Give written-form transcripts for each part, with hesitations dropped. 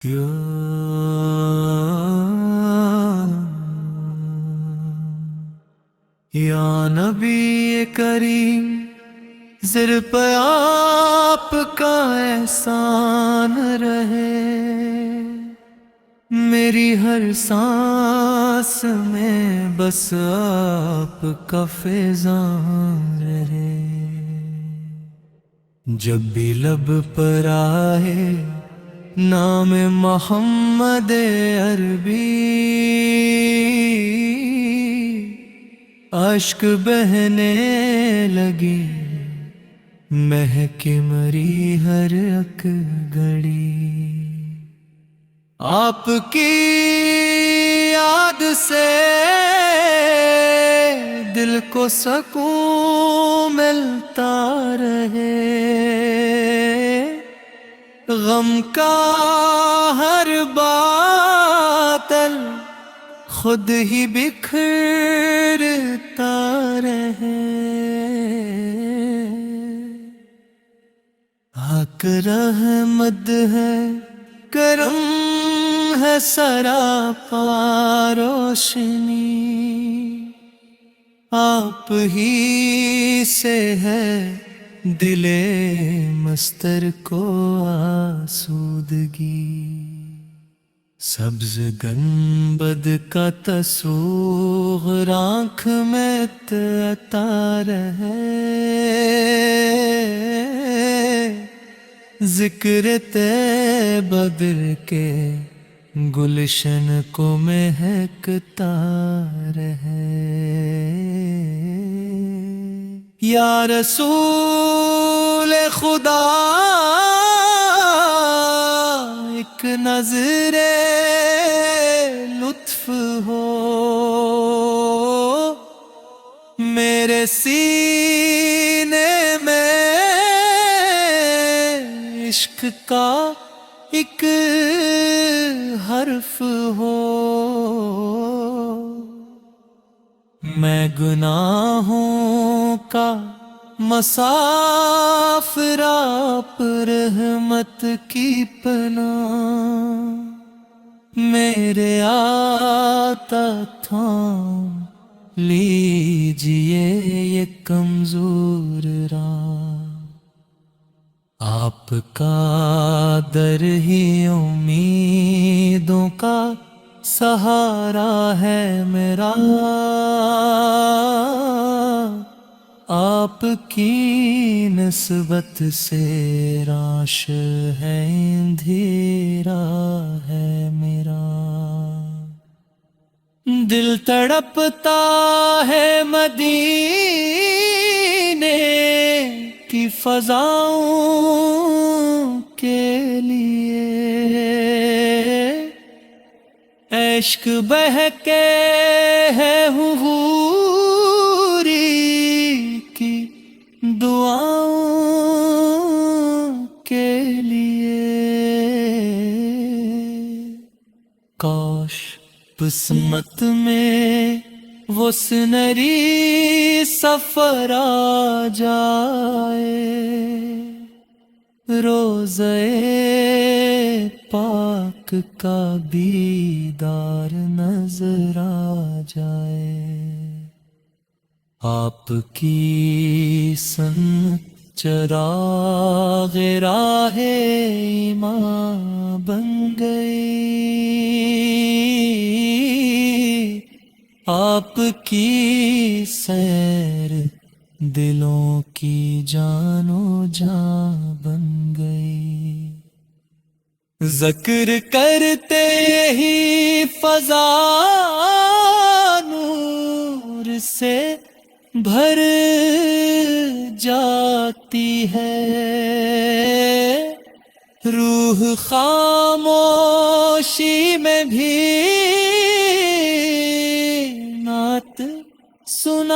یا نبی کریم زر پہ آپ کا احسان رہے، میری ہر سانس میں بس آپ کا فیضان رہے۔ جب بھی لب پر آئے نام محمد عربی، اشک بہنے لگی مہک مری ہر اک گھڑی۔ آپ کی یاد سے دل کو سکون ملتا رہے، غم کا ہر باطل خود ہی بکھرتا رہے۔ حق رحمت ہے، کرم ہے سراپا روشنی، آپ ہی سے ہے دل مستر کو آسودگی۔ سبز گنبد کا تصویر آنکھ میں عطا رہے، ذکر طیبہ دل کے گلشن کو مہکتا رہے۔ یا رسول خدا ایک نظر لطف ہو، میرے سینے میں عشق کا ایک حرف ہو، میں گناہوں کا مسافر آپ رحمت کی پناہ، میرے آتا تھام لیجئے یہ کمزور راہ، آپ کا در ہی امیدوں کا سہارا ہے میرا، آپ کی نسبت سے راش ہے اندھیرا ہے میرا۔ دل تڑپتا ہے مدینے کی فضاؤں کے لیے، عشق بہکے ہے حضوری کی دعاؤں کے لیے۔ کاش قسمت میں وہ سنہری سفر آ جائے، روضہ پاک کا دیدار نظر آ جائے، آپ کی سنت چراغ راہ ایمان بن گئی، آپ کی سیر دلوں کی جان و جان بن گئی۔ ذکر کرتے ہی فضا نور سے بھر جاتی ہے، روح خاموشی میں بھی نعت سناتی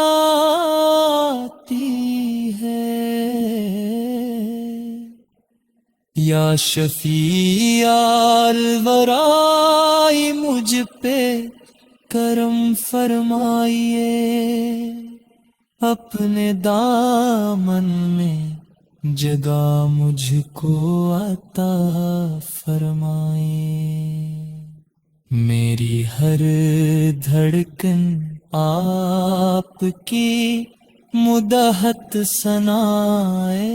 ہے۔ یا شفیع الورائی مجھ پہ کرم فرمائیے، اپنے دامن میں جگہ مجھ کو عطا فرمائے، میری ہر دھڑکن آپ کی مدحت سنائے،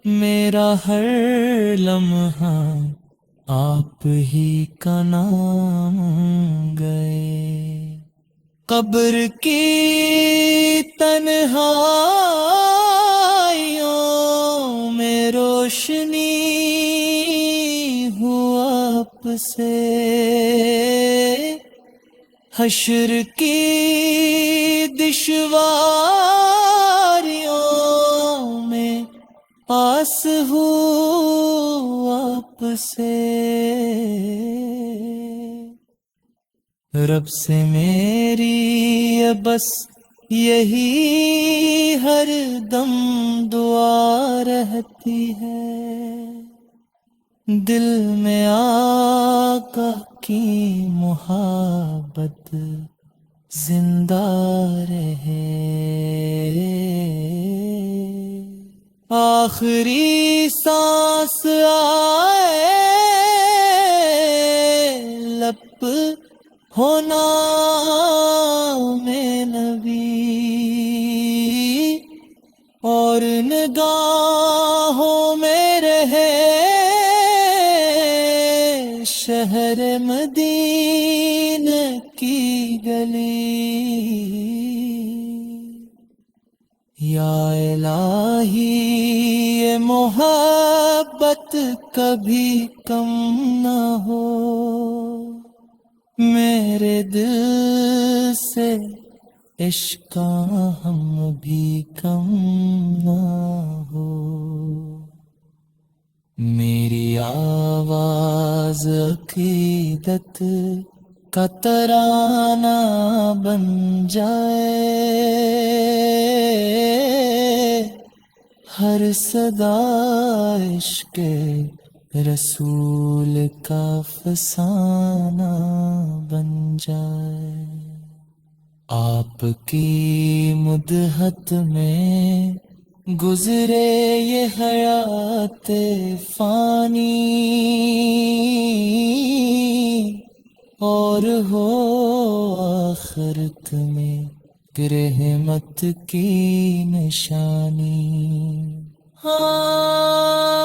میرا ہر لمحہ آپ ہی کا نام گئے، قبر کی تنہائیوں میں روشنی ہو آپ سے، حشر کی دشواریوں میں پاس ہو آپ سے، رب سے میری بس یہی ہر دم دعا رہتی ہے، دل میں آقا کی محبت زندہ رہے، آخری سانس آئے لب ہونا میں نبی، اور نگاہوں میں رہے شہر مدینہ کی گلی، یا الہی یہ محبت کبھی کم نہ ہو، میرے دل سے عشق ہم بھی کم نہ ہو، میری آواز عقیدت کا ترانہ بن جائے، ہر صدا عشق رسول کا فسانہ بن جائے، آپ کی مدحت میں گزرے یہ حیات فانی، اور ہو آخرت میں رحمت کی نشانی، ہاں